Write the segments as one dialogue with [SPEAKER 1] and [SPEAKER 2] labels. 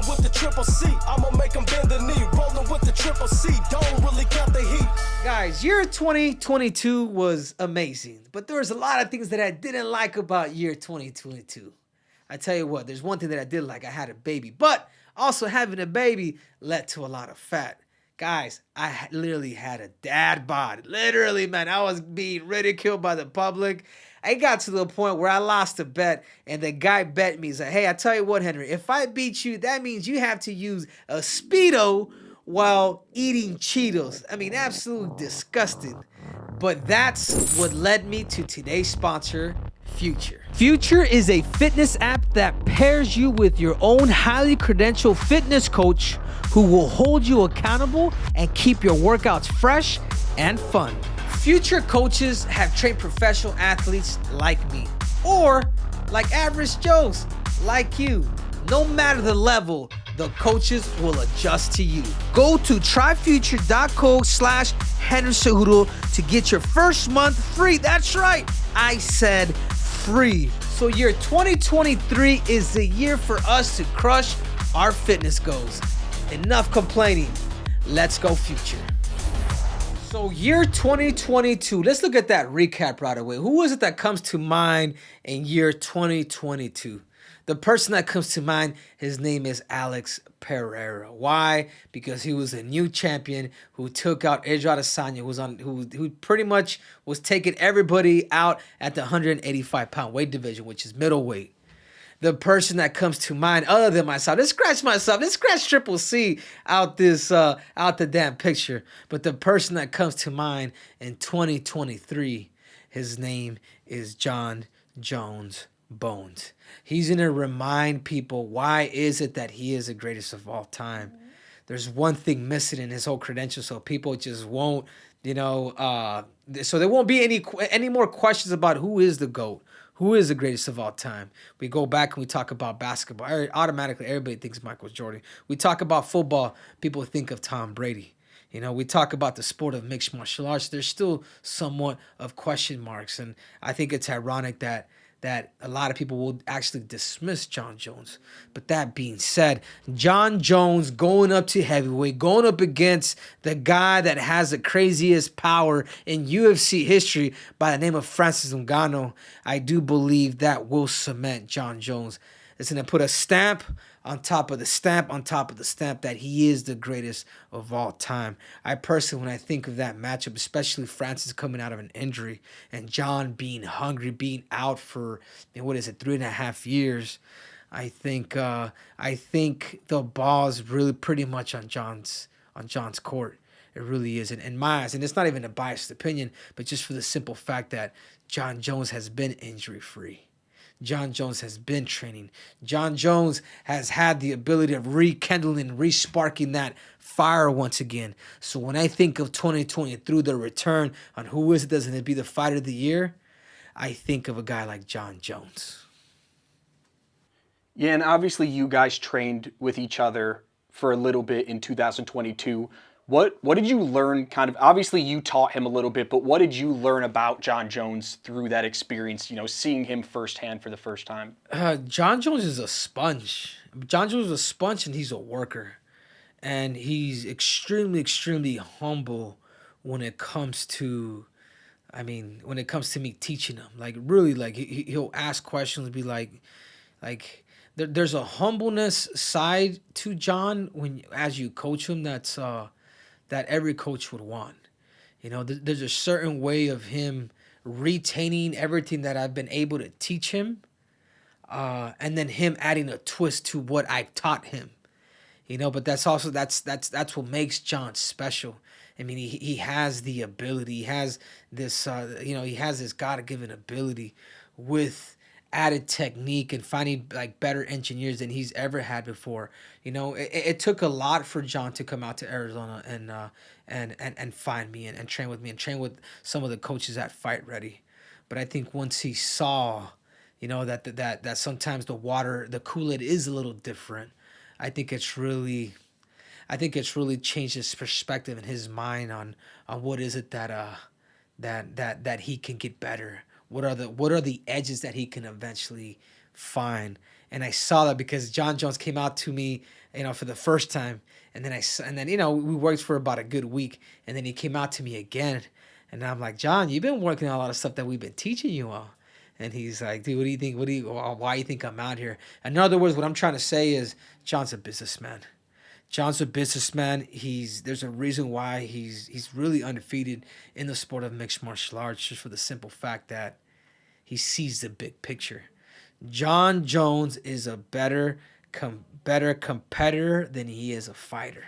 [SPEAKER 1] Rolling with the triple C, I'ma make them bend the knee. Rolling with the triple C, don't really count the heat.
[SPEAKER 2] Guys, year 2022 was amazing, but there was a lot of things that I didn't like about year 2022. I tell you what, there's one thing that I did like. I had a baby, but also having a baby led to a lot of fat. Guys, I literally had a dad bod. Literally, man, I was being ridiculed by the public. I got to the point where I lost a bet, and the guy bet me. He's like, hey, I tell you what, Henry, if I beat you, that means you have to use a Speedo while eating Cheetos. I mean, absolutely disgusting. But that's what led me to today's sponsor, Future. Future is a fitness app that pairs you with your own highly credentialed fitness coach who will hold you accountable and keep your workouts fresh and fun. Future coaches have trained professional athletes like me, or like average Joes like you. No matter the level, the coaches will adjust to you. Go to tryfuture.co/Henry Cejudo to get your first month free. That's right, I said free. So year 2023 is the year for us to crush our fitness goals. Enough complaining. Let's go Future. So year 2022, let's look at that recap right away. Who is it that comes to mind in year 2022? The person that comes to mind, his name is Alex Pereira. Why? Because he was a new champion who took out Israel Adesanya, who pretty much was taking everybody out at the 185-pound weight division, which is middleweight. The person that comes to mind, other than myself, let's scratch Triple C out the damn picture. But the person that comes to mind in 2023, his name is Jon Jones Bones. He's gonna remind people why is it that he is the greatest of all time. There's one thing missing in his whole credentials, so people just won't, so there won't be any more questions about who is the GOAT. Who is the greatest of all time? We go back and we talk about basketball. Automatically, everybody thinks Michael Jordan. We talk about football, people think of Tom Brady. We talk about the sport of mixed martial arts. There's still somewhat of question marks, and I think it's ironic that a lot of people will actually dismiss Jon Jones. But that being said, Jon Jones going up to heavyweight, going up against the guy that has the craziest power in UFC history by the name of Francis Ngannou, I do believe that will cement Jon Jones. It's going to put a stamp on top of the stamp that he is the greatest of all time. I personally, when I think of that matchup, especially Francis coming out of an injury and Jon being hungry, being out for, 3.5 years, I think the ball is really pretty much on Jon's court. It really is. In my eyes, and it's not even a biased opinion, but just for the simple fact that Jon Jones has been injury-free. Jon Jones has been training. Jon Jones has had the ability of rekindling, resparking that fire once again. So when I think of 2020 through the return on who is it that's going to be the fighter of the year, I think of a guy like Jon Jones.
[SPEAKER 3] Yeah, and obviously you guys trained with each other for a little bit in 2022. What did you learn obviously you taught him a little bit, but what did you learn about Jon Jones through that experience, seeing him firsthand for the first time?
[SPEAKER 2] Jon Jones is a sponge. Jon Jones is a sponge and he's a worker. And he's extremely, extremely humble when it comes to me teaching him. Like really, like he'll ask questions, be like there's a humbleness side to Jon as you coach him that every coach would want. There's a certain way of him retaining everything that I've been able to teach him, and then him adding a twist to what I've taught him. But that's what makes Jon special. I mean, he has the ability. He has this, he has this God-given ability with added technique and finding like better engineers than he's ever had before. It took a lot for Jon to come out to Arizona and find me and train with me and train with some of the coaches at Fight Ready. But I think once he saw, that sometimes the Kool-Aid is a little different. I think it's really changed his perspective and his mind on what is it that he can get better. What are the edges that he can eventually find And I saw that because Jon Jones came out to me, for the first time. And then we worked for about a good week. And then he came out to me again. And I'm like, Jon, you've been working on a lot of stuff that we've been teaching you on. And he's like, dude, what do you think? Why do you think I'm out here? In other words, what I'm trying to say is Jon's a businessman. Jon's a businessman. There's a reason why he's really undefeated in the sport of mixed martial arts, just for the simple fact that he sees the big picture. Jon Jones is a better competitor than he is a fighter.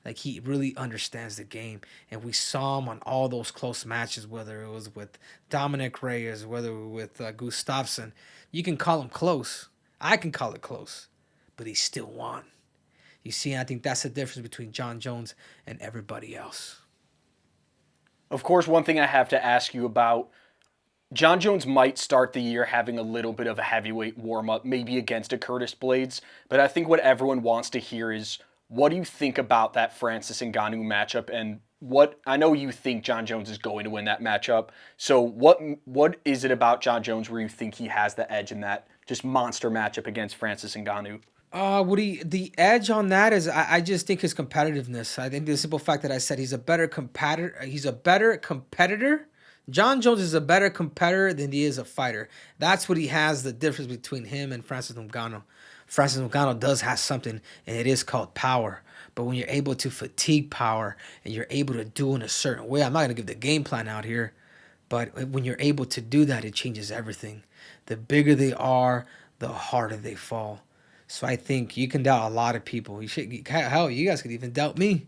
[SPEAKER 2] Like, he really understands the game. And we saw him on all those close matches, whether it was with Dominic Reyes, whether it was with Gustafsson. You can call him close. I can call it close. But he still won. You see, I think that's the difference between Jon Jones and everybody else.
[SPEAKER 3] Of course, one thing I have to ask you about, Jon Jones might start the year having a little bit of a heavyweight warm-up, maybe against a Curtis Blades, but I think what everyone wants to hear is, what do you think about that Francis Ngannou matchup? And I know you think Jon Jones is going to win that matchup, so what is it about Jon Jones where you think he has the edge in that just monster matchup against Francis Ngannou?
[SPEAKER 2] The edge on that is I just think his competitiveness. I think the simple fact that I said he's a better competitor. Jon Jones is a better competitor than he is a fighter. That's what he has, the difference between him and Francis Ngannou. Francis Ngannou does have something, and it is called power. But when you're able to fatigue power and you're able to do it in a certain way, I'm not going to give the game plan out here, but when you're able to do that, it changes everything. The bigger they are, the harder they fall. So I think you can doubt a lot of people. Hell, you guys could even doubt me.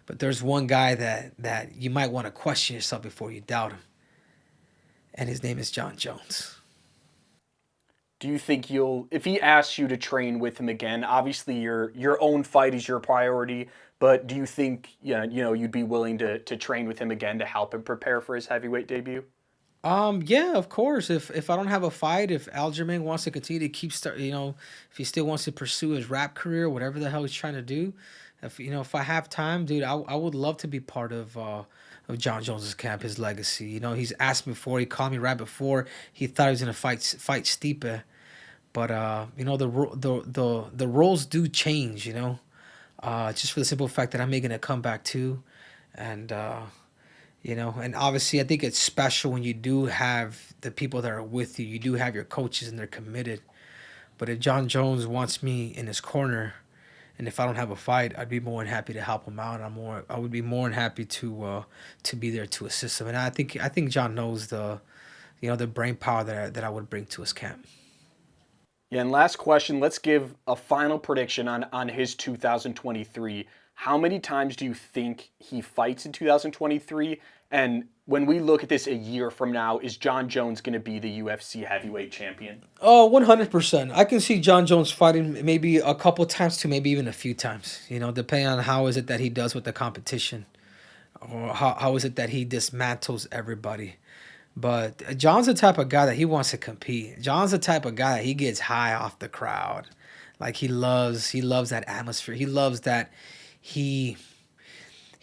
[SPEAKER 2] But there's one guy that you might want to question yourself before you doubt him. And his name is Jon Jones.
[SPEAKER 3] Do you think if he asks you to train with him again, obviously your own fight is your priority, but do you think you'd be willing to train with him again to help him prepare for his heavyweight debut?
[SPEAKER 2] Yeah, of course. If I don't have a fight, if Aljamain wants to continue to if he still wants to pursue his rap career, whatever the hell he's trying to do, if I have time, dude, I would love to be part of Jon Jones's camp, his legacy. He's asked me before. He called me right before he thought he was gonna fight Stipe, but the roles do change. Just for the simple fact that I'm making a comeback too, and. And obviously I think it's special when you do have the people that are with you. You do have your coaches and they're committed. But if Jon Jones wants me in his corner, and if I don't have a fight, I'd be more than happy to help him out. I would be more than happy to be there to assist him. And I think Jon knows the brain power that I would bring to his camp.
[SPEAKER 3] Yeah, and last question, let's give a final prediction on his 2023. How many times do you think he fights in 2023? And when we look at this a year from now, is Jon Jones going to be the UFC heavyweight champion?
[SPEAKER 2] Oh, 100%. I can see Jon Jones fighting maybe a couple times to maybe even a few times, depending on how is it that he does with the competition, or how is it that he dismantles everybody. But Jon's the type of guy that he wants to compete. Jon's the type of guy that he gets high off the crowd. Like, he loves that atmosphere. He loves that. He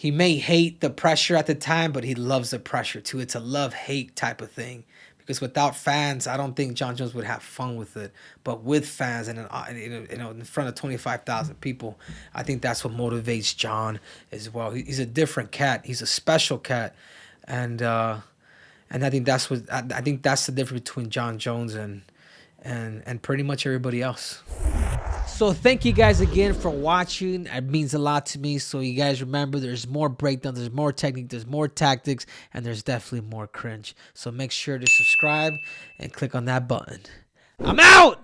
[SPEAKER 2] may hate the pressure at the time, but he loves the pressure too. It's a love-hate type of thing. Because without fans, I don't think Jon Jones would have fun with it. But with fans and in front of 25,000 people, I think that's what motivates Jon as well. He's a different cat. He's a special cat, and I think that's the difference between Jon Jones and pretty much everybody else. So thank you guys again for watching. It means a lot to me. So you guys remember, there's more breakdowns, there's more technique, there's more tactics, and there's definitely more cringe. So make sure to subscribe and click on that button. I'm out!